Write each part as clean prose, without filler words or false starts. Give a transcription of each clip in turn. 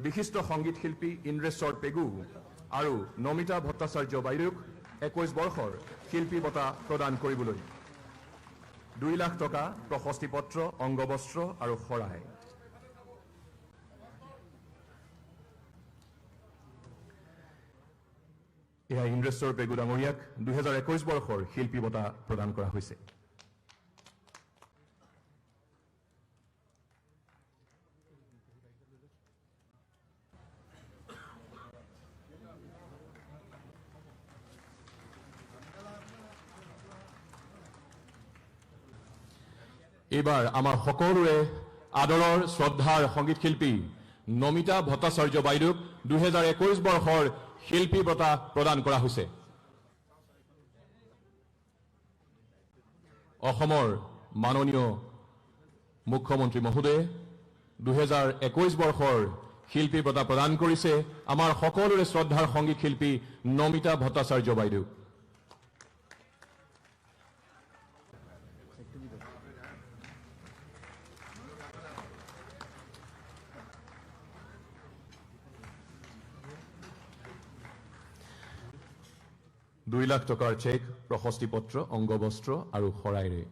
বিশিষ্ট সংগীত শিল্পী ইন্দ্ৰেশ্বৰ পেগু আৰু নমিতা ভট্টাচাৰ্য বাইদেউক 21 বৰ্ষৰ শিল্পী বঁটা প্ৰদান কৰিবলৈ 2 লাখ টকা প্ৰশস্তি পত্ৰ অংগবস্ত্ৰ আৰু শৰাই। এয়া ইন্দ্ৰেশ্বৰ পেগু ডাঙৰীয়াক 2021 বৰ্ষৰ শিল্পী বঁটা প্ৰদান কৰা হৈছে। এইবাৰ আমাৰ সকলোৰে আদৰৰ শ্ৰদ্ধাৰ সংগীত শিল্পী নমিতা ভট্টাচাৰ্য বাইদেউক 2021 বৰ্ষৰ শিল্পী বঁটা প্ৰদান কৰা হৈছে। অসমৰ মাননীয় মুখ্যমন্ত্ৰী মহোদয়ে 2021 বৰ্ষৰ শিল্পী বঁটা প্ৰদান কৰিছে আমাৰ সকলোৰে শ্ৰদ্ধাৰ সংগীত শিল্পী নমিতা ভট্টাচাৰ্য বাইদেউ। $2 লাখ টকাৰ চেক প্ৰশস্তি পত্ৰ অংগবস্ত্ৰ আৰু শৰাইৰে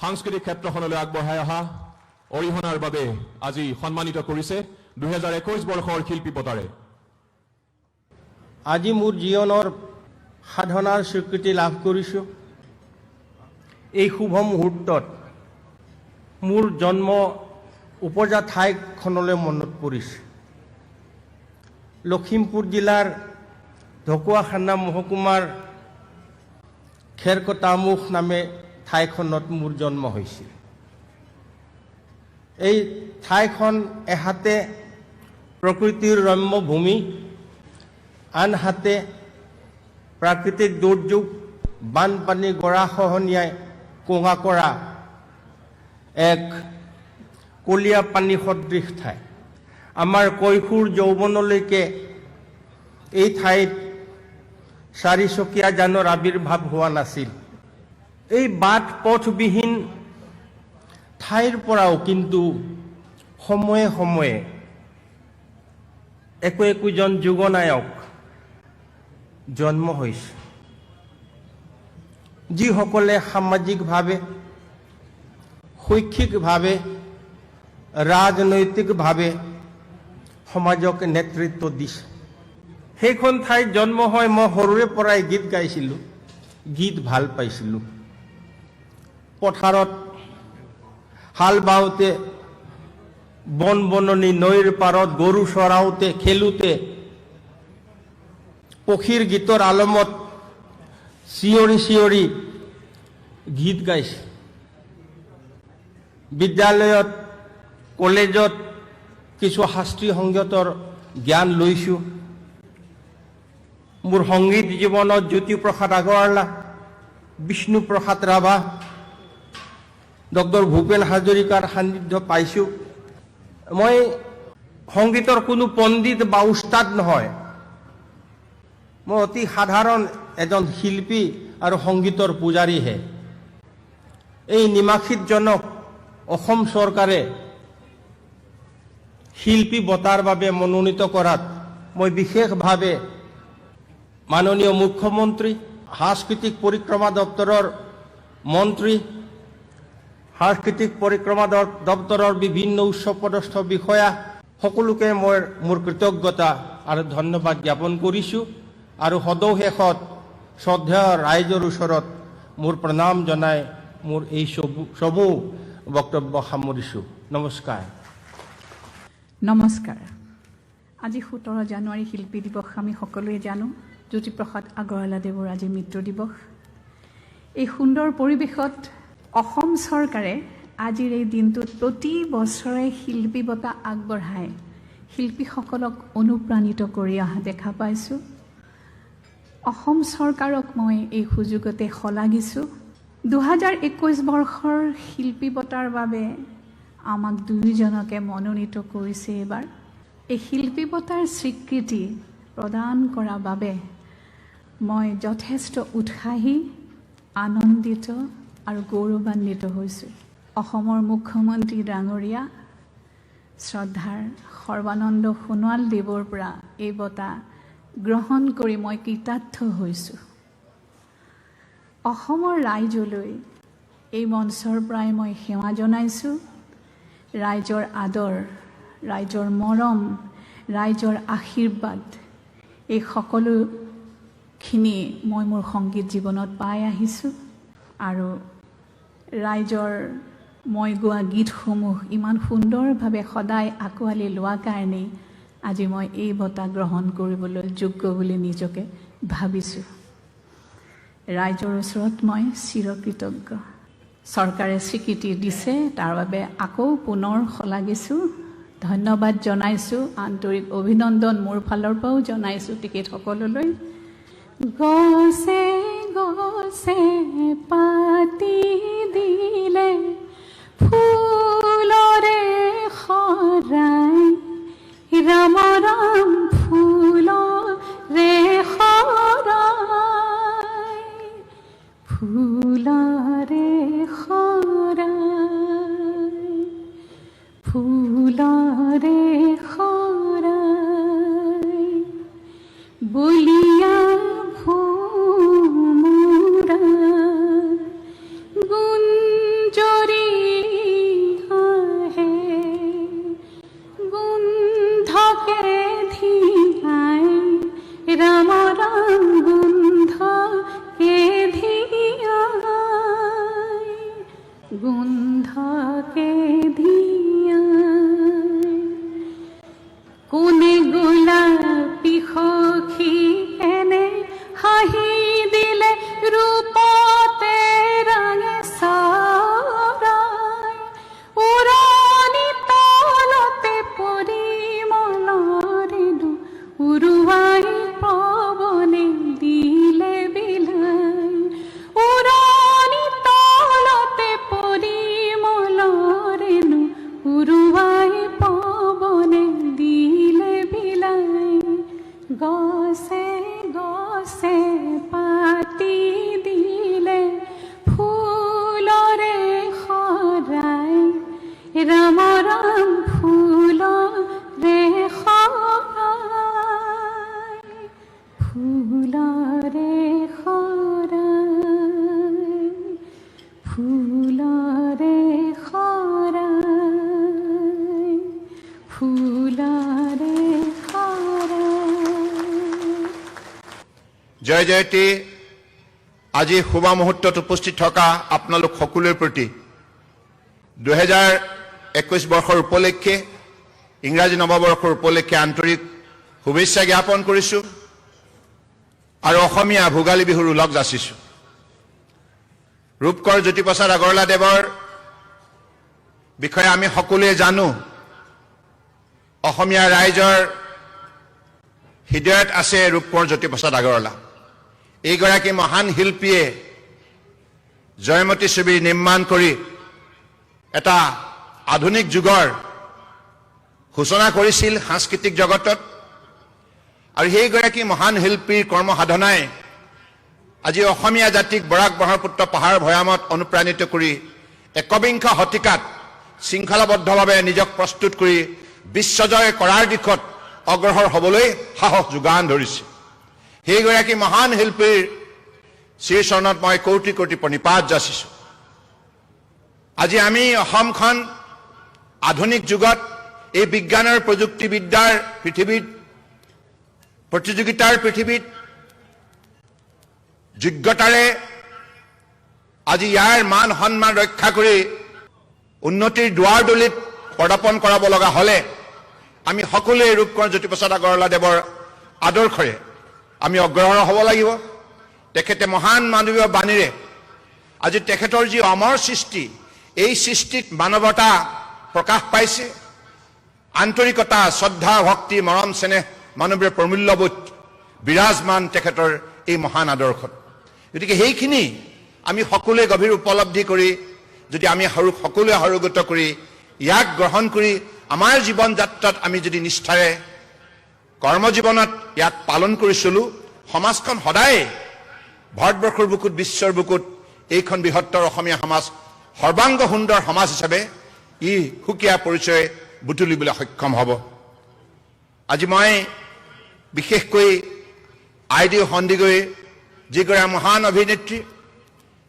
সাংস্কৃতিক ক্ষেত্ৰখনলৈ আগবঢ়াই অহা অৰিহণাৰ বাবে আজি সন্মানিত কৰিছে 2021 বৰ্ষৰ শিল্পী বঁটাৰে। আজি মোৰ জীৱনৰ সাধনাৰ স্বীকৃতি লাভ কৰিছো। এই শুভ মুহূৰ্তত মোৰ জন্ম উপজা ঠাইখনলৈ মনত পৰিছে। লখিমপুৰ জিলাৰ ঢকুৱাখানা মহকুমাৰ খেৰকটামুখ নামে ঠাইখনত মোৰ জন্ম হৈছিল। এই ঠাইখন এহাতে প্ৰকৃতিৰ ৰম্য ভূমি, আনহাতে প্ৰাকৃতিক দুৰ্যোগ বানপানী গৰাখহনীয়াই কোঙা কৰা এক কলীয়া পানী সদৃশ ঠাই। আমাৰ কৈশোৰ যৌৱনলৈকে এই ঠাইত চাৰিচকীয়া যানৰ আৱিৰ্ভাৱ হোৱা নাছিল। এই বাট পথবিহীন ঠাইৰ পৰাও কিন্তু সময়ে সময়ে একোজন যুগনায়ক জন্ম হৈছে, যিসকলে সামাজিকভাৱে, শৈক্ষিকভাৱে, ৰাজনৈতিকভাৱে সমাজক নেতৃত্ব দিছে। সেইখন ঠাইত জন্ম হৈ মই সৰুৰে পৰাই গীত গাইছিলোঁ, গীত ভাল পাইছিলোঁ। পথাৰত হাল বাওঁতে, বন বননি নৈৰ পাৰত গৰু চৰাওঁতে, খেলোঁতে, পক্ষীৰ গীতৰ আলমত চিঞৰি চিঞৰি গীত গাইছে। বিদ্যালয়ত, কলেজত কিছু শাস্ত্ৰীয় সংগীতৰ জ্ঞান লৈছোঁ। মোৰ সংগীত জীৱনত জ্যোতিপ্ৰসাদ আগৰৱালা, বিষ্ণুপ্ৰসাদ ৰাভা, ডক্টৰ ভূপেন হাজৰিকাৰ সান্নিধ্য পাইছোঁ। মই সংগীতৰ কোনো পণ্ডিত বা উস্তাদ নহয়, মই অতি সাধাৰণ এজন শিল্পী আৰু সংগীতৰ পূজাৰীহে। এই নিমাখিতজনক অসম চৰকাৰে শিল্পী বঁটাৰ বাবে মনোনীত কৰাত মই বিশেষভাৱে মাননীয় মুখ্যমন্ত্ৰী, সাংস্কৃতিক পৰিক্ৰমা দপ্তৰৰ মন্ত্ৰী, সাংস্কৃতিক পৰিক্ৰমা দপ্তৰৰ বিভিন্ন উচ্চপদস্থ বিষয়া সকলোকে মই মোৰ কৃতজ্ঞতা আৰু ধন্যবাদ জ্ঞাপন কৰিছোঁ আৰু সদৌ-শেষত শ্ৰদ্ধেয় ৰাইজৰ ওচৰত মোৰ প্ৰণাম জনাই মোৰ এই সমূহ বক্তব্য সামৰিছোঁ। নমস্কাৰ। নমস্কাৰ। আজি 17 জানুৱাৰী শিল্পী দিৱস। আমি সকলোৱে জানো জ্যোতিপ্ৰসাদ আগৰৱালাদেৱৰ আজি মৃত্যু দিৱস। এই সুন্দৰ পৰিৱেশত অসম চৰকাৰে আজিৰ এই দিনটোত প্ৰতি বছৰে শিল্পী বঁটা আগবঢ়াই শিল্পীসকলক অনুপ্ৰাণিত কৰি অহা দেখা পাইছোঁ। অসম চৰকাৰক মই এই সুযোগতে শলাগিছোঁ। 2021 বৰ্ষৰ শিল্পী বঁটাৰ বাবে আমাক দুয়োজনকে মনোনীত কৰিছে। এইবাৰ এই শিল্পী বঁটাৰ স্বীকৃতি প্ৰদান কৰাৰ বাবে মই যথেষ্ট উৎসাহী, আনন্দিত আৰু গৌৰৱান্বিত হৈছোঁ। অসমৰ মুখ্যমন্ত্ৰী ডাঙৰীয়া শ্ৰদ্ধাৰ সৰ্বানন্দ সোণোৱাল দেৱৰ পৰা এই বঁটা গ্ৰহণ কৰি মই কৃতাৰ্থ হৈছোঁ। অসমৰ ৰাইজলৈ এই মঞ্চৰ পৰাই মই সেৱা জনাইছোঁ। ৰাইজৰ আদৰ, ৰাইজৰ মৰম, ৰাইজৰ আশীৰ্বাদ এই সকলোখিনি মই মোৰ সংগীত জীৱনত পাই আহিছোঁ আৰু ৰাইজৰ মই গোৱা গীতসমূহ ইমান সুন্দৰভাৱে সদায় আঁকোৱালি লোৱাৰ কাৰণেই আজি মই এই বঁটা গ্ৰহণ কৰিবলৈ যোগ্য বুলি নিজকে ভাবিছোঁ। ৰাইজৰ ওচৰত মই চিৰকৃতজ্ঞ। চৰকাৰে স্বীকৃতি দিছে, তাৰ বাবে আকৌ পুনৰ শলাগিছোঁ, ধন্যবাদ জনাইছোঁ, আন্তৰিক অভিনন্দন মোৰ ফালৰ পৰাও জনাইছোঁ তেখেতসকললৈ। গছে গছে পাতি দিলে ফুলৰে শৰাই, ৰাম ৰাম ফুলৰে শৰাই, ফুলৰে শৰাই, ফুলৰে শৰাই, বলিয়া ভোমোৰা গুঞ্জৰি আহে, গোন্ধকে ধিয়াই, ৰাম ৰাম গোন্ধকে ধিয়াই, গোন্ধকে ধিয়াই, কোনে গোলাপী সখী এনে হাঁহি দিলে ৰূপতে ৰাঙে চৰাই, উৰণি তলতে পৰিমলৰেনো উৰুৱাই পৱনে দিলে বিলাই, উৰণি তলতে পৰিমলৰেনো উৰুৱাই পৱনে দিলে বিলাই, গছে গছে পাতি দিলে ফুলৰে শৰাই, ৰাম ৰাম ফুলৰে শৰাই, ফুলৰে শৰাই, ফুলৰে শৰাই, ফুলৰে শৰাই। জয় জয়তী। আজি শুভ মুহূৰ্তত উপস্থিত থকা আপোনালোক সকলোৰে প্ৰতি 2021 বৰ্ষৰ উপলক্ষে, ইংৰাজী নৱবৰ্ষৰ উপলক্ষে আন্তৰিক শুভেচ্ছা জ্ঞাপন কৰিছোঁ আৰু অসমীয়া ভোগালী বিহুৰ ওলগ যাচিছোঁ। ৰূপকৰ জ্যোতিপ্ৰসাদ আগৰৱালাদেৱৰ বিষয়ে আমি সকলোৱে জানো। অসমীয়া ৰাইজৰ হৃদয়ত আছে ৰূপকৰ জ্যোতিপ্ৰসাদ আগৰৱালা। এইগৰাকী মহান শিল্পীয়ে জয়মতী ছবি নিৰ্মাণ কৰি এটা আধুনিক যুগৰ সূচনা কৰিছিল সাংস্কৃতিক জগতত, আৰু সেইগৰাকী মহান শিল্পীৰ কৰ্মসাধনাই আজি অসমীয়া জাতিক বৰাক ব্ৰহ্মপুত্ৰ পাহাৰ ভৈয়ামত অনুপ্ৰাণিত কৰি একবিংশ শতিকাত শৃংখলাবদ্ধভাৱে নিজক প্ৰস্তুত কৰি বিশ্বজয় কৰাৰ দিশত অগ্ৰসৰ হ'বলৈ সাহস যোগান ধৰিছে। সেইগৰাকী মহান শিল্পীৰ শ্ৰীচৰণত মই কোটি কোটি প্ৰণিপাত যাচিছোঁ। আজি আমি অসমখন আধুনিক যুগত এই বিজ্ঞানৰ প্ৰযুক্তিবিদ্যাৰ পৃথিৱীত, প্ৰতিযোগিতাৰ পৃথিৱীত যোগ্যতাৰে আজি ইয়াৰ মান সন্মান ৰক্ষা কৰি উন্নতিৰ দুৱাৰদলিত পদাৰ্পণ কৰাব লগা হ'লে আমি সকলোৱে ৰূপকৰ জ্যোতিপ্ৰসাদ আগৰৱালাদেৱৰ আদৰ্শৰে আমি অগ্ৰসৰ হ'ব লাগিব। তেখেতে মহান মানৱীয় বাণীৰে আজি তেখেতৰ যি অমৰ সৃষ্টি, এই সৃষ্টিত মানৱতা প্ৰকাশ পাইছে, আন্তৰিকতা, শ্ৰদ্ধা, ভক্তি, মৰম, চেনেহ, মানৱীয় প্ৰমূল্যবোধ বিৰাজমান তেখেতৰ এই মহান আদৰ্শত। গতিকে সেইখিনি আমি সকলোৱে গভীৰ উপলব্ধি কৰি যদি আমি সকলোৱে সৰুগত কৰি ইয়াক গ্ৰহণ কৰি আমাৰ জীৱন যাত্ৰাত আমি যদি নিষ্ঠাৰে কৰ্মজীৱনত ইয়াক পালন কৰি চলোঁ, সমাজখন সদায় ভাৰতবৰ্ষৰ বুকুত, বিশ্বৰ বুকুত এইখন বৃহত্তৰ অসমীয়া সমাজ সৰ্বাংগ সুন্দৰ সমাজ হিচাপে ই সুকীয়া পৰিচয় বুটলিবলৈ সক্ষম হ'ব। আজি মই বিশেষকৈ আইডি সন্দিকৈ যিগৰাকী মহান অভিনেত্ৰী,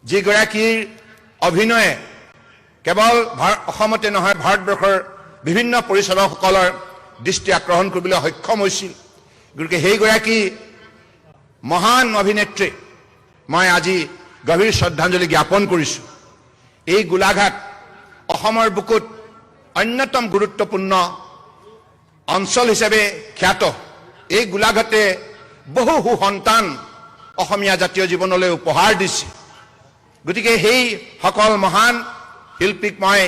যিগৰাকীৰ অভিনয়ে কেৱল অসমতে নহয় ভাৰতবৰ্ষৰ বিভিন্ন পৰিচালকসকলৰ দৃষ্টি আকৰ্ষণ কৰিবলৈ সক্ষম হৈছিল। গতিকে সেইগৰাকী মহান অভিনেত্ৰী মই আজি গভীৰ শ্ৰদ্ধাঞ্জলি জ্ঞাপন কৰিছোঁ। এই গোলাঘাট অসমৰ বুকুত অন্যতম গুৰুত্বপূৰ্ণ অঞ্চল হিচাপে খ্যাত। এই গোলাঘাটে বহু সুসন্তান অসমীয়া জাতীয় জীৱনলৈ উপহাৰ দিছে। গতিকে সেই সকল মহান শিল্পীক মই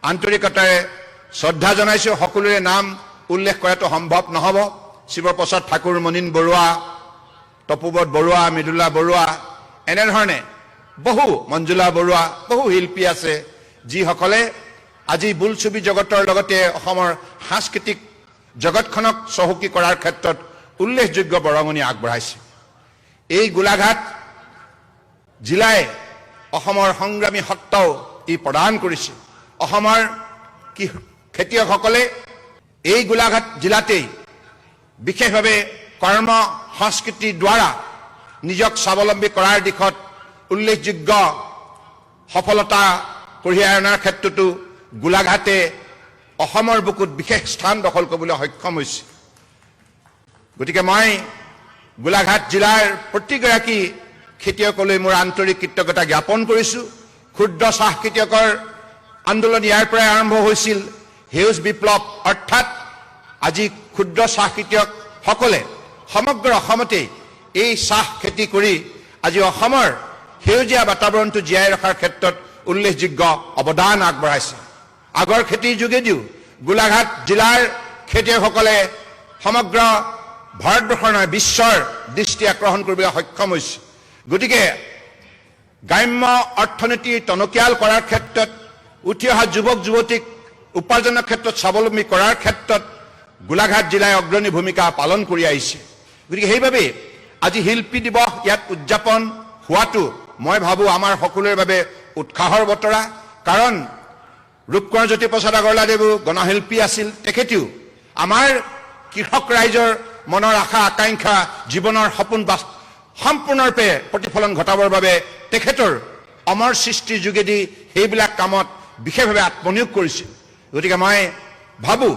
আন্তৰিকতাৰে শ্ৰদ্ধা জনাইছোঁ। সকলোৰে নাম উল্লেখ কৰাটো সম্ভৱ নহ'ব। শিৱপ্ৰসাদ ঠাকুৰ, মনীন বৰুৱা, তপোবত বৰুৱা, মৃদুলা বৰুৱা, এনেধৰণে বহু, মঞ্জুলা বৰুৱা, বহু শিল্পী আছে যিসকলে আজি বোলছবি জগতৰ লগতে অসমৰ সাংস্কৃতিক জগতখনক চহকী কৰাৰ ক্ষেত্ৰত উল্লেখযোগ্য বৰঙণি আগবঢ়াইছে। এই গোলাঘাট জিলাই অসমৰ সংগ্ৰামী সত্তাও ই প্ৰদান কৰিছে। অসমৰ খেতিয়কসকলে এই গোলাঘাট জিলাতেই বিশেষভাৱে কৰ্ম সংস্কৃতিৰ দ্বাৰা নিজক স্বাৱলম্বী কৰাৰ দিশত উল্লেখযোগ্য সফলতা কঢ়িয়াই অনাৰ ক্ষেত্ৰতো গোলাঘাটে অসমৰ বুকুত বিশেষ স্থান দখল কৰিবলৈ সক্ষম হৈছে। গতিকে মই গোলাঘাট জিলাৰ প্ৰতিগৰাকী খেতিয়কলৈ মোৰ আন্তৰিক কৃতজ্ঞতা জ্ঞাপন কৰিছোঁ। ক্ষুদ্ৰ চাহ খেতিয়কৰ আন্দোলন ইয়াৰ পৰাই আৰম্ভ হৈছিল। সেউজ বিপ্লৱ অৰ্থাৎ আজি ক্ষুদ্ৰ চাহ খেতিয়কসকলে সমগ্ৰ অসমতে এই চাহ খেতি কৰি আজি অসমৰ সেউজীয়া বাতাবৰণটো জীয়াই ৰখাৰ ক্ষেত্ৰত উল্লেখযোগ্য অৱদান আগবঢ়াইছে। আগৰ খেতিৰ যোগেদিও গোলাঘাট জিলাৰ খেতিয়কসকলে সমগ্ৰ ভাৰতবৰ্ষৰ নহয় বিশ্বৰ দৃষ্টি আকৰ্ষণ কৰিবলৈ সক্ষম হৈছে। গতিকে গ্ৰাম্য অৰ্থনীতি টনকিয়াল কৰাৰ ক্ষেত্ৰত, উঠি অহা যুৱক যুৱতীক উপাৰ্জনৰ ক্ষেত্ৰত স্বাৱলম্বী কৰাৰ ক্ষেত্ৰত গোলাঘাট জিলাই অগ্ৰণী ভূমিকা পালন কৰি আহিছে। গতিকে সেইবাবে আজি শিল্পী দিৱস ইয়াত উদযাপন হোৱাটো মই ভাবোঁ আমাৰ সকলোৰে বাবে উৎসাহৰ বতৰা। কাৰণ ৰূপকোঁৱৰ জ্যোতিপ্ৰসাদ আগৰৱালাদেৱো গণশিল্পী আছিল। তেখেতেও আমাৰ কৃষক ৰাইজৰ মনৰ আশা আকাংক্ষা, জীৱনৰ সপোন সম্পূৰ্ণৰূপে প্ৰতিফলন ঘটাবৰ বাবে তেখেতৰ অমৰ সৃষ্টিৰ যোগেদি সেইবিলাক কামত বিশেষভাৱে আত্মনিয়োগ কৰিছিল। গতিকে মই ভাবোঁ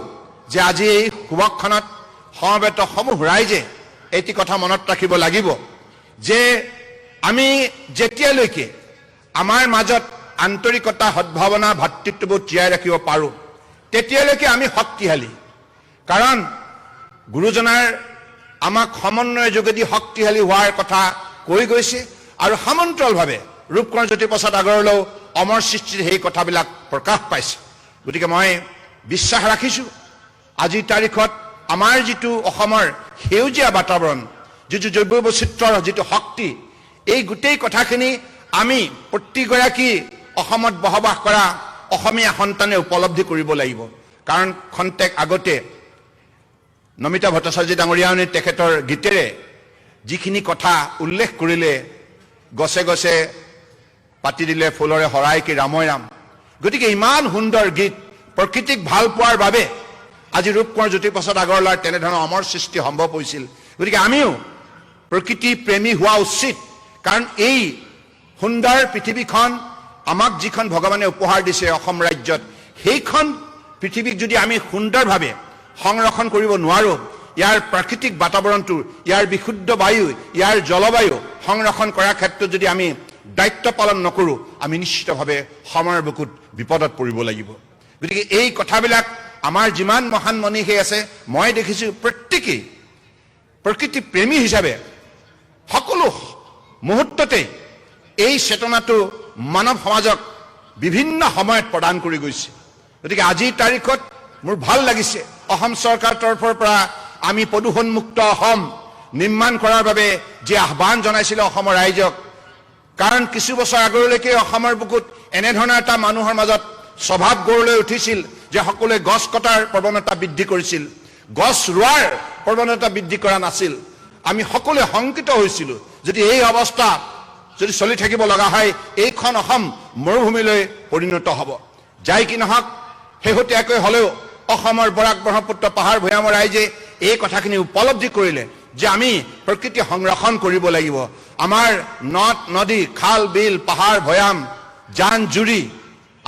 যে আজি এই সুভাষখনত সমবেত সমূহ ৰাইজে এটি কথা মনত ৰাখিব লাগিব যে আমি যেতিয়ালৈকে আমাৰ মাজত আন্তৰিকতা, সদ্ভাৱনা, ভাতৃত্ববোধ জীয়াই ৰাখিব পাৰোঁ তেতিয়ালৈকে আমি শক্তিশালী। কাৰণ গুৰুজনাৰ আমাক সমন্বয়ৰ যোগেদি শক্তিশালী হোৱাৰ কথা কৈ গৈছে আৰু সমান্তৰালভাৱে ৰূপকোঁৱৰ জ্যোতিপ্ৰসাদ আগৰৱালাও অমৰ সৃষ্টিৰ সেই কথাবিলাক প্ৰকাশ পাইছে। গতিকে মই বিশ্বাস ৰাখিছোঁ আজিৰ তাৰিখত আমাৰ যিটো অসমৰ সেউজীয়া বাতাবৰণ, যিটো জৈৱ বৈচিত্ৰ্যৰ যিটো শক্তি, এই গোটেই কথাখিনি আমি প্ৰতিগৰাকী অসমত বসবাস কৰা অসমীয়া সন্তানে উপলব্ধি কৰিব লাগিব। কাৰণ খন্তেক আগতে নমিতা ভট্টাচাৰ্য ডাঙৰীয়াই তেখেতৰ গীতেৰে যিখিনি কথা উল্লেখ কৰিলে, গছে গছে পাতি দিলে ফুলৰে শৰাই কি ৰামই ৰাম। গতিকে ইমান সুন্দৰ গীত, প্ৰকৃতিক ভাল পোৱাৰ বাবে আজি ৰূপকোঁৱৰ জ্যোতিপ্ৰসাদ আগৰৱালাৰ তেনেধৰণৰ অমৰ সৃষ্টি সম্ভৱ হৈছিল। গতিকে আমিও প্ৰকৃতি প্ৰেমী হোৱা উচিত। কাৰণ এই সুন্দৰ পৃথিৱীখন আমাক যিখন ভগৱানে উপহাৰ দিছে অসম ৰাজ্যত, সেইখন পৃথিৱীক যদি আমি সুন্দৰভাৱে সংৰক্ষণ কৰিব নোৱাৰোঁ, ইয়াৰ প্ৰাকৃতিক বাতাবৰণটো, ইয়াৰ বিশুদ্ধ বায়ু, ইয়াৰ জলবায়ু সংৰক্ষণ কৰাৰ ক্ষেত্ৰত যদি আমি দায়িত্ব পালন নকৰোঁ, আমি নিশ্চিতভাৱে সময়ৰ বুকুত বিপদত পৰিব লাগিব। গতিকে এই কথাবিলাক আমাৰ যিমান মহান মনীষী আছে, মই দেখিছোঁ প্ৰত্যেকেই প্ৰকৃতি প্ৰেমী হিচাপে সকলো মুহূৰ্ততে এই চেতনাটো মানৱ সমাজক বিভিন্ন সময়ত প্ৰদান কৰি গৈছে। গতিকে আজিৰ তাৰিখত মোৰ ভাল লাগিছে অসম চৰকাৰৰ তৰফৰ পৰা আমি প্ৰদূষণমুক্ত অসম নিৰ্মাণ কৰাৰ বাবে যি আহ্বান জনাইছিলে অসমৰ ৰাইজক। কাৰণ কিছু বছৰ আগলৈকে অসমৰ বুকুত এনেধৰণৰ এটা মানুহৰ মাজত স্বভাৱ গঢ় লৈ উঠিছিল যে সকলোৱে গছ কটাৰ প্ৰৱণতা বৃদ্ধি কৰিছিল, গছ ৰোৱাৰ প্ৰৱণতা বৃদ্ধি কৰা নাছিল। আমি সকলোৱে শংকিত হৈছিলোঁ যদি এই অৱস্থা যদি চলি থাকিব লগা হয়, এইখন অসম মৰুভূমিলৈ পৰিণত হ'ব। যাই কি নহওক, শেহতীয়াকৈ হ'লেও অসমৰ বৰাক ব্ৰহ্মপুত্ৰ পাহাৰ ভৈয়ামৰ ৰাইজে এই কথাখিনি উপলব্ধি কৰিলে যে আমি প্ৰকৃতি সংৰক্ষণ কৰিব লাগিব। আমাৰ নদ নদী খাল বিল পাহাৰ ভৈয়াম জান জুৰি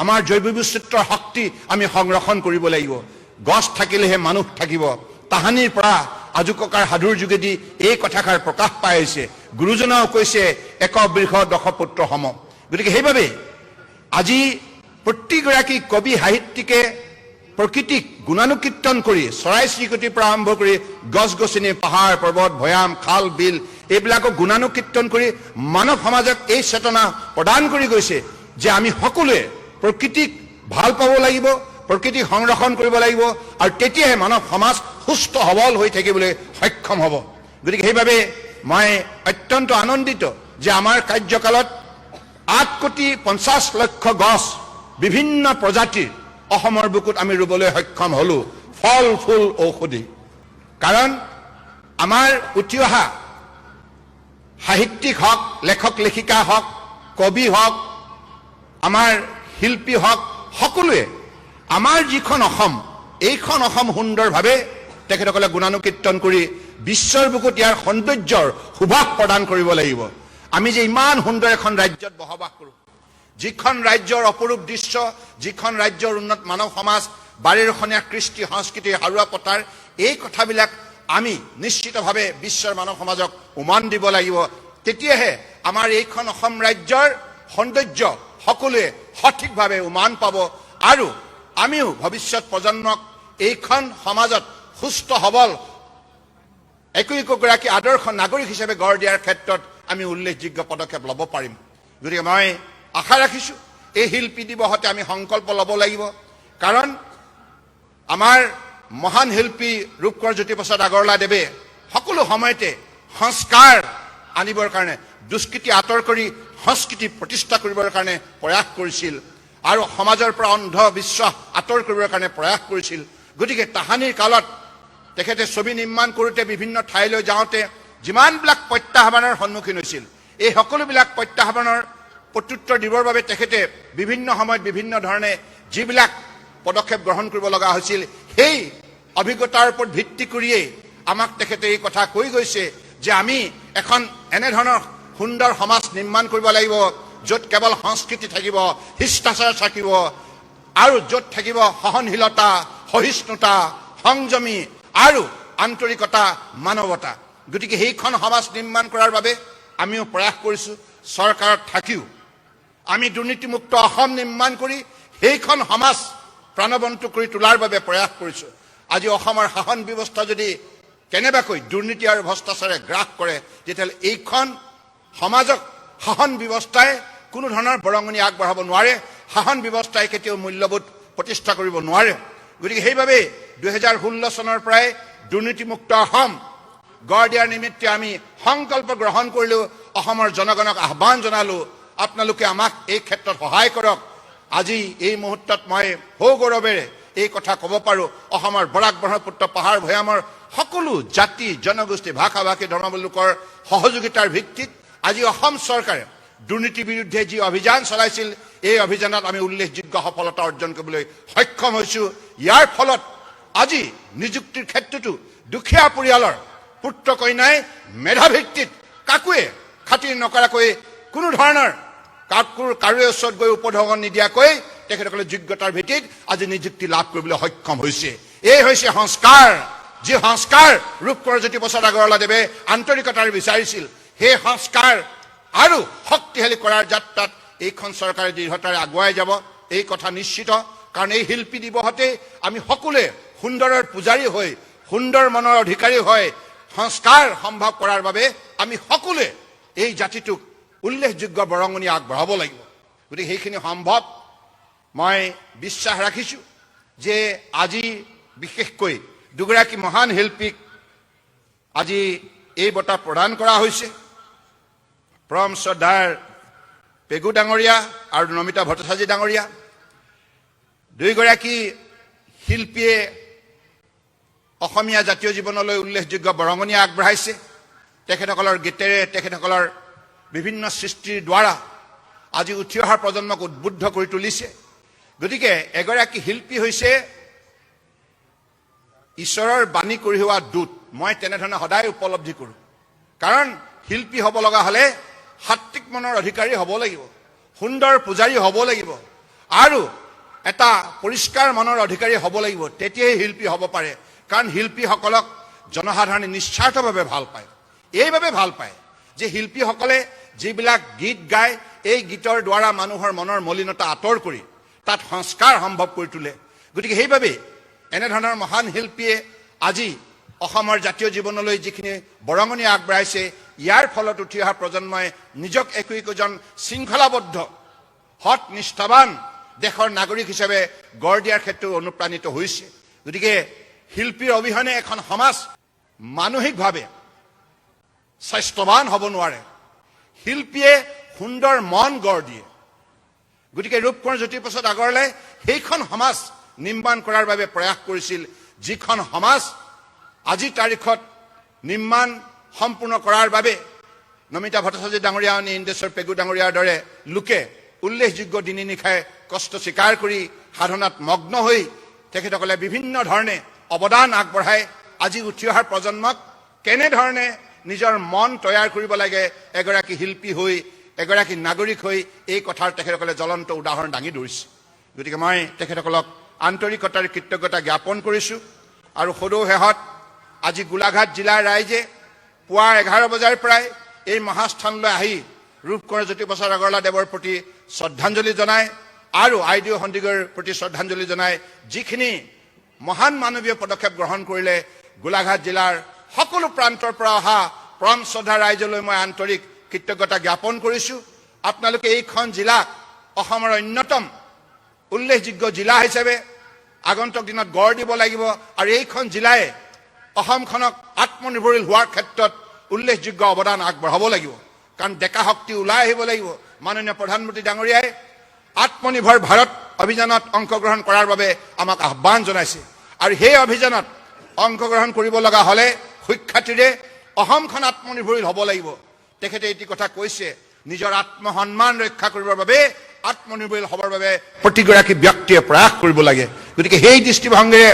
আমাৰ জৈৱ বৈচিত্ৰ্যৰ শক্তি আমি সংৰক্ষণ কৰিব লাগিব। গছ থাকিলেহে মানুহ থাকিব। তাহানিৰ পৰা আজুককাৰ সাধুৰ যোগেদি এই কথাষাৰ প্ৰকাশ পাই আহিছে। গুৰুজনাও কৈছে এক বৃষ দশ পুত্ৰ সম। গতিকে সেইবাবে আজি প্ৰতিগৰাকী কবি সাহিত্যিকে প্ৰকৃতিক গুণানুকীৰ্তন কৰি চৰাই চিৰিকটিৰ পৰা আৰম্ভ কৰি গছ গছনি পাহাৰ পৰ্বত ভৈয়াম খাল বিল এইবিলাকক গুণানুকীৰ্তন কৰি মানৱ সমাজক এই চেতনা প্ৰদান কৰি গৈছে যে আমি সকলোৱে প্ৰকৃতিক ভাল পাব লাগিব, প্ৰকৃতিক সংৰক্ষণ কৰিব লাগিব, আৰু তেতিয়াহে মানৱ সমাজ সুস্থ সবল হৈ থাকিবলৈ সক্ষম হ'ব। গতিকে সেইবাবে মই অত্যন্ত আনন্দিত যে আমাৰ কাৰ্যকালত 8,50,00,000 গছ বিভিন্ন প্ৰজাতিৰ অসমৰ বুকুত আমি ৰুবলৈ সক্ষম হলো, ফল ফুল ঔষধি। কাৰণ আমাৰ উঠি অহা সাহিত্যিক হওক, লেখক লেখিকা হওক, কবি হওক, আমাৰ শিল্পী হওক, সকলোৱে আমাৰ যিখন অসম এইখন অসম সুন্দৰভাৱে তেখেতসকলে গুণানুকীৰ্তন কৰি বিশ্বৰ বুকুত ইয়াৰ সৌন্দৰ্যৰ সুবাস প্ৰদান কৰিব লাগিব। আমি যে ইমান সুন্দৰ এখন ৰাজ্যত বসবাস কৰোঁ, যিখন ৰাজ্যৰ অপৰূপ দৃশ্য, যিখন ৰাজ্যৰ উন্নত মানৱ সমাজ, বাৰেৰখনীয়া কৃষ্টি সংস্কৃতি হাৰুৱা পথাৰ, এই কথাবিলাক আমি নিশ্চিতভাৱে বিশ্বৰ মানৱ সমাজক উমান দিব লাগিব। তেতিয়াহে আমাৰ এইখন অসম ৰাজ্যৰ সৌন্দৰ্য সকলোৱে সঠিকভাৱে উমান পাব, আৰু আমিও ভৱিষ্যত প্ৰজন্মক এইখন সমাজত সুস্থ সবল একোগৰাকী আদৰ্শ নাগৰিক হিচাপে গঢ় দিয়াৰ ক্ষেত্ৰত আমি উল্লেখযোগ্য পদক্ষেপ ল'ব পাৰিম। গতিকে মই আশা ৰাখিছোঁ এই শিল্পী দিৱসতে আমি সংকল্প ল'ব লাগিব। কাৰণ আমাৰ মহান শিল্পী ৰূপকোঁৱৰ জ্যোতিপ্ৰসাদ আগৰৱালাদেৱে সকলো সময়তে সংস্কাৰ আনিবৰ কাৰণে, দুষ্কৃতি আঁতৰ কৰি সংস্কৃতি প্ৰতিষ্ঠা কৰিবৰ কাৰণে প্ৰয়াস কৰিছিল, আৰু সমাজৰ পৰা অন্ধবিশ্বাস আঁতৰ কৰিবৰ কাৰণে প্ৰয়াস কৰিছিল। গতিকে তাহানিৰ কালত তেখেতে ছবি নিৰ্মাণ কৰোঁতে বিভিন্ন ঠাইলৈ যাওঁতে যিমানবিলাক প্ৰত্যাহ্বানৰ সন্মুখীন হৈছিল, এই সকলোবিলাক প্ৰত্যাহ্বানৰ প্ৰত্যুত্তৰ দিবৰ বাবে তেখেতে বিভিন্ন সময়ত বিভিন্ন ধৰণে যিবিলাক পদক্ষেপ গ্ৰহণ কৰিব লগা হৈছিল, সেই অভিজ্ঞতাৰ ওপৰত ভিত্তি কৰিয়েই আমাক তেখেতে এই কথা কৈ গৈছে যে আমি এখন এনেধৰণৰ সুন্দৰ সমাজ নিৰ্মাণ কৰিব লাগিব য'ত কেৱল সংস্কৃতি থাকিব, শিষ্টাচাৰ থাকিব, আৰু য'ত থাকিব সহনশীলতা, সহিষ্ণুতা, সংযমী আৰু আন্তৰিকতা, মানৱতা। গতিকে সেইখন সমাজ নিৰ্মাণ কৰাৰ বাবে আমিও প্ৰয়াস কৰিছোঁ। চৰকাৰত থাকিও আমি দুৰ্নীতিমুক্ত অসম নিৰ্মাণ কৰি সেইখন সমাজ প্ৰাণৱন্ত কৰি তোলাৰ বাবে প্ৰয়াস কৰিছোঁ। আজি অসমৰ শাসন ব্যৱস্থা যদি কেনেবাকৈ দুৰ্নীতি আৰু ভ্ৰষ্টাচাৰে গ্ৰাস কৰে, তেতিয়াহ'লে এইখন সমাজক শাসন ব্যৱস্থাই কোনো ধৰণৰ বৰঙণি আগবঢ়াব নোৱাৰে, শাসন ব্যৱস্থাই কেতিয়াও মূল্যবোধ প্ৰতিষ্ঠা কৰিব নোৱাৰে। গতিকে সেইবাবে 2016 চনৰ পৰাই দুৰ্নীতিমুক্ত অসম গঢ় দিয়াৰ নিমিত্তে আমি সংকল্প গ্ৰহণ কৰিলোঁ, অসমৰ জনগণক আহ্বান জনালোঁ, আপোনালোকে আমাক এই ক্ষেত্ৰত সহায় কৰক। আজি এই মুহূৰ্তত মই সৌগৌৰৱেৰে এই কথা ক'ব পাৰোঁ, অসমৰ বৰাক ব্ৰহ্মপুত্ৰ পাহাৰ ভৈয়ামৰ সকলো জাতি জনগোষ্ঠী ভাষা ভাষী ধৰ্মাৱলম্বীৰ সহযোগিতাৰ ভিত্তিত আজি অসম চৰকাৰে দুৰ্নীতিৰ বিৰুদ্ধে যি অভিযান চলাইছিল, এই অভিযানত আমি উল্লেখযোগ্য সফলতা অৰ্জন কৰিবলৈ সক্ষম হৈছোঁ। ইয়াৰ ফলত আজি নিযুক্তিৰ ক্ষেত্ৰতো দুখীয়া পৰিয়ালৰ পুত্ৰ কন্যাই মেধাভিত্তিত কাকোৱে খাতিৰ নকৰাকৈ, কোনো ধৰণৰ কাৰোৰে ওচৰত গৈ উপঢৌকন নিদিয়াকৈ তেখেতসকলে যোগ্যতাৰ ভিত্তিত আজি নিযুক্তি লাভ কৰিবলৈ সক্ষম হৈছে। এই হৈছে সংস্কাৰ, যি সংস্কাৰ ৰূপকোঁৱৰ জ্যোতিপ্ৰসাদ আগৰৱালাদেৱে আন্তৰিকতাৰে বিচাৰিছিল। সেই সংস্কাৰ আৰু শক্তিশালী কৰাৰ যাত্ৰাত এইখন চৰকাৰে দৃঢ়তাৰে আগুৱাই যাব, এই কথা নিশ্চিত। কাৰণ এই শিল্পী দিৱসতে আমি সকলোৱে সুন্দৰৰ পূজাৰী হৈ, সুন্দৰ মনৰ অধিকাৰী হৈ সংস্কাৰ সম্ভৱ কৰাৰ বাবে আমি সকলোৱে এই জাতিটোক উল্লেখযোগ্য বৰঙণি আগবঢ়াব লাগিব। গতিকে সেইখিনি সম্ভৱ মই বিশ্বাস ৰাখিছোঁ যে আজি বিশেষকৈ দুগৰাকী মহান শিল্পীক আজি এই বঁটা প্ৰদান কৰা হৈছে। পৰম শ্ৰদ্ধাৰ পেগু ডাঙৰীয়া আৰু নমিতা ভট্টাচাৰ্য ডাঙৰীয়া, দুয়োগৰাকী শিল্পীয়ে অসমীয়া জাতীয় জীৱনলৈ উল্লেখযোগ্য বৰঙণি আগবঢ়াইছে। তেখেতসকলৰ গীতেৰে, তেখেতসকলৰ বিভিন্ন সৃষ্টিৰ দ্বাৰা আজি উঠি অহা প্ৰজন্মক উদ্বুদ্ধ কৰি তুলিছে। গতিকে এগৰাকী শিল্পী হৈছে ঈশ্বৰৰ বাণী কঢ়িওৱা দূত মই তেনেধৰণে সদায় উপলব্ধি কৰোঁ কাৰণ শিল্পী হ'ব লগা হ'লে সাত্বিক মনৰ অধিকাৰী হ'ব লাগিব সুন্দৰ পূজাৰী হ'ব লাগিব আৰু এটা পৰিষ্কাৰ মনৰ অধিকাৰী হ'ব লাগিব তেতিয়াই শিল্পী হ'ব পাৰে কাৰণ শিল্পীসকলক জনসাধাৰণে নিস্বাৰ্থভাৱে ভাল পায় এইভাবে ভাল পায় যে শিল্পীসকলে যিবিলাক গীত গায় এই গীতৰ দ্বাৰা মানুহৰ মনৰ মলিনতা আঁতৰ কৰি তাত সংস্কাৰ সম্ভৱ কৰি তোলে গতিকে সেইভাবে এনেধৰণৰ মহান শিল্পীয়ে আজি অসমৰ জাতীয় জীৱনলৈ যিখিনি বৰঙণি আগবঢ়াইছে ইয়াৰ ফলত উঠি অহা প্ৰজন্মই নিজক একোজন শৃংখলাবদ্ধ সৎ নিষ্ঠাবান দেশৰ নাগৰিক হিচাপে গঢ় দিয়াৰ ক্ষেত্ৰত অনুপ্ৰাণিত হৈছে গতিকে শিল্পীৰ অবিহনে এখন সমাজ মানসিকভাৱে স্বাস্থ্যৱান হ'ব নোৱাৰে শিল্পীয়ে সুন্দৰ মন গঢ় দিয়ে গতিকে ৰূপকোঁৱৰ জ্যোতিপ্ৰসাদ আগৰৱালাই সেইখন সমাজ নিৰ্মাণ কৰাৰ বাবে প্ৰয়াস কৰিছিল যিখন সমাজ আজি তাৰিখত নিৰ্মাণ সম্পূৰ্ণ কৰাৰ বাবে নমিতা ভট্টাচাৰ্য ডাঙৰীয়া আৰু ইন্দ্ৰেশ্বৰ পেগু ডাঙৰীয়াৰ দৰে লোকে উল্লেখযোগ্য দিনী নিশাই কষ্ট স্বীকাৰ কৰি সাধনাত মগ্ন হৈ তেখেতসকলে বিভিন্ন ধৰণে অৱদান আগবঢ়াই আজি উঠি অহাৰ প্ৰজন্মক কেনেধৰণে নিজৰ মন তৈয়াৰ কৰিব লাগে এগৰাকী শিল্পী হৈ এগৰাকী নাগৰিক হৈ এই কথাৰ তেখেতসকলে জ্বলন্ত উদাহৰণ দাঙি ধৰিছে গতিকে মই তেখেতসকলক আন্তৰিকতাৰ কৃতজ্ঞতা জ্ঞাপন কৰিছোঁ আৰু সদৌ শেষত আজি গোলাঘাট জিলাৰ ৰাইজে পুৱা 11 বজাৰ পৰাই এই মহাস্থানলৈ আহি ৰূপকোঁৱৰ জ্যোতিপ্ৰসাদ আগৰৱালাদেৱৰ প্ৰতি শ্ৰদ্ধাঞ্জলি জনায় আৰু আইডিঅ' সন্দিগৈৰ প্ৰতি শ্ৰদ্ধাঞ্জলি জনায় যিখিনি মহান মানৱীয় পদক্ষেপ গ্ৰহণ কৰিলে গোলাঘাট জিলাৰ সকলো প্ৰান্তৰ পৰা অহা পৰম শ্ৰদ্ধা ৰাইজলৈ মই আন্তৰিক কৃতজ্ঞতা জ্ঞাপন কৰিছোঁ আপোনালোকে এইখন জিলাক অসমৰ অন্যতম উল্লেখযোগ্য জিলা হিচাপে আগন্তুক দিনত গঢ় দিব লাগিব আৰু এইখন জিলাই অসমখনক আত্মনিৰ্ভৰশীল হোৱাৰ ক্ষেত্ৰত উল্লেখযোগ্য অৱদান আগবঢ়াব লাগিব কাৰণ ডেকা শক্তি ওলাই আহিব লাগিব মাননীয় প্ৰধানমন্ত্ৰী ডাঙৰীয়াই আত্মনিৰ্ভৰ ভাৰত অভিযানত অংশগ্ৰহণ কৰাৰ বাবে আমাক আহ্বান জনাইছে আৰু সেই অভিযানত অংশগ্ৰহণ কৰিব লগা হ'লে সুখ্যাতিৰে অসমখন আত্মনিৰ্ভৰশীল হ'ব লাগিব তেখেতে এটি কথা কৈছে নিজৰ আত্মসন্মান ৰক্ষা কৰিবৰ বাবে আত্মনিৰ্ভৰশীল হ'বৰ বাবে প্ৰতিগৰাকী ব্যক্তিয়ে প্ৰয়াস কৰিব লাগে গতিকে সেই দৃষ্টিভংগীৰে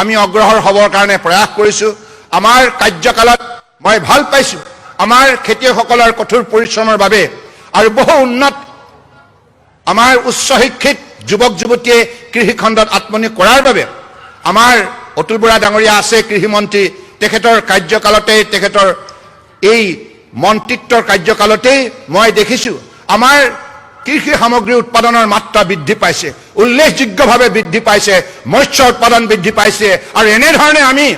আমি অগ্ৰসৰ হ'বৰ কাৰণে প্ৰয়াস কৰিছোঁ আমাৰ কাৰ্যকালত মই ভাল পাইছোঁ আমাৰ খেতিয়কসকলৰ কঠোৰ পৰিশ্ৰমৰ বাবে আৰু বহু উন্নত আমাৰ উচ্চ শিক্ষিত যুৱক যুৱতীয়ে কৃষি খণ্ডত আত্মনিয়োগ কৰাৰ বাবে আমাৰ অতুল বৰা ডাঙৰীয়া আছে কৃষি মন্ত্ৰী তেখেতৰ কাৰ্যকালতেই তেখেতৰ এই মন্ত্ৰিত্বৰ কাৰ্যকালতেই মই দেখিছোঁ আমাৰ কৃষি সামগ্ৰী উৎপাদনৰ মাত্ৰা বৃদ্ধি পাইছে উল্লেখযোগ্যভাৱে বৃদ্ধি পাইছে মৎস্য উৎপাদন বৃদ্ধি পাইছে আৰু এনেধৰণে আমি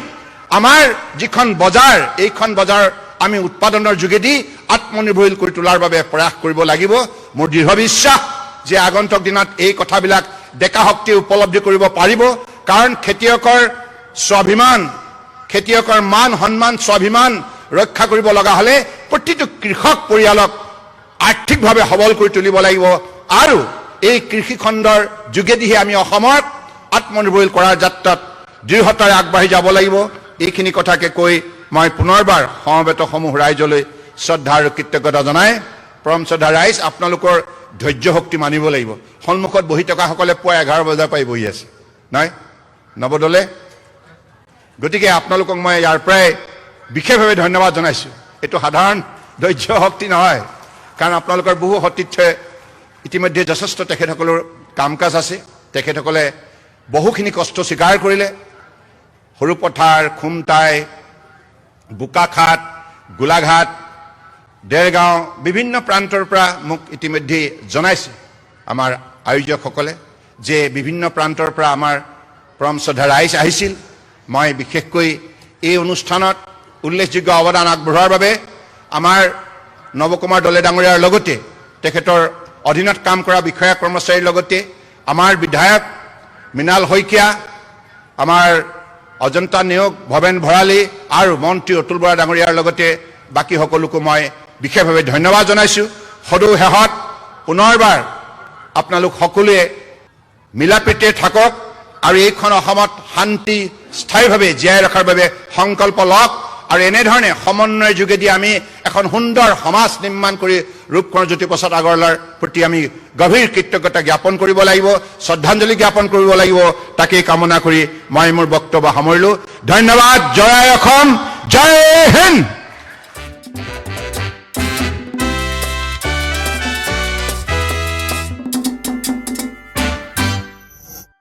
আমাৰ যিখন বজাৰ এইখন বজাৰ আমি উৎপাদনৰ যোগেদি আত্মনিৰ্ভৰশীল কৰি তোলাৰ বাবে প্ৰয়াস কৰিব লাগিব মোৰ দৃঢ় বিশ্বাস যে আগন্তুক দিনত এই কথাবিলাক ডেকা শক্তি উপলব্ধি কৰিব পাৰিব কাৰণ খেতিয়কৰ স্বাভিমান খেতিয়কৰ মান সন্মান স্বাভিমান ৰক্ষা কৰিব লগা হ'লে প্ৰতিটো কৃষক পৰিয়ালক আৰ্থিকভাৱে সবল কৰি তুলিব লাগিব আৰু এই কৃষি খণ্ডৰ যোগেদিহে আমি অসমক আত্মনিৰ্ভৰশীল কৰাৰ যাত্ৰাত দৃঢ়তাৰে আগবাঢ়ি যাব লাগিব এইখিনি কথাকে কৈ মই পুনৰবাৰ সমবেত সমূহ ৰাইজলৈ শ্ৰদ্ধা আৰু কৃতজ্ঞতা জনাই পৰম শ্ৰদ্ধা ৰাইজ আপোনালোকৰ ধৈৰ্য শক্তি মানিব লাগিব সন্মুখত বহি থকাসকলে পুৱা 11 বজাৰ পৰাই বহি আছে নাই নবদলে গতিকে আপোনালোকক মই ইয়াৰ পৰাই বিশেষভাৱে ধন্যবাদ জনাইছোঁ এইটো সাধাৰণ ধৈৰ্য শক্তি নহয় কাৰণ আপোনালোকৰ বহু সতীৰ্থই ইতিমধ্যে যথেষ্ট তেখেতসকলৰ কাম কাজ আছে তেখেতসকলে বহুখিনি কষ্ট স্বীকাৰ কৰিলে সৰুপথাৰ খুমটাই বোকাখাট গোলাঘাট দেৰগাঁও বিভিন্ন প্ৰান্তৰ পৰা মোক ইতিমধ্যে জনাইছে আমাৰ আয়োজকসকলে যে বিভিন্ন প্ৰান্তৰ পৰা আমাৰ পৰম শ্ৰদ্ধা ৰাইজ আহিছিল মই বিশেষকৈ এই অনুষ্ঠানত উল্লেখযোগ্য অৱদান আগবঢ়োৱাৰ বাবে আমাৰ নৱকুমাৰ দলে ডাঙৰীয়াৰ লগতে তেখেতৰ অধীনত কাম কৰা বিষয়া কৰ্মচাৰীৰ লগতে আমাৰ বিধায়ক মৃণাল শইকীয়া আমাৰ অজন্তা নিয়োগ ভৱেন ভৰালী আৰু মন্ত্ৰী অতুল বৰা ডাঙৰীয়াৰ লগতে বাকী সকলোকো মই বিশেষভাৱে ধন্যবাদ জনাইছোঁ সদৌ শেষত পুনৰবাৰ আপোনালোক সকলোৱে মিলাপ্ৰীতিৰে থাকক আৰু এইখন অসমত শান্তি স্থায়ীভাৱে জীয়াই ৰখাৰ বাবে সংকল্প লওক আৰু এনেধৰণে সমন্বয়ৰ যোগেদি আমি এখন সুন্দৰ সমাজ নিৰ্মাণ কৰি ৰূপকোঁৱৰ জ্যোতিপ্ৰসাদ আগৰৱালাৰ প্ৰতি আমি গভীৰ কৃতজ্ঞতা জ্ঞাপন কৰিব লাগিব, শ্ৰদ্ধাঞ্জলি জ্ঞাপন কৰিব লাগিব। তাকেই কামনা কৰি মই মোৰ বক্তব্য সামৰিলোঁ। ধন্যবাদ। জয় অসম, জয় হিন্দ।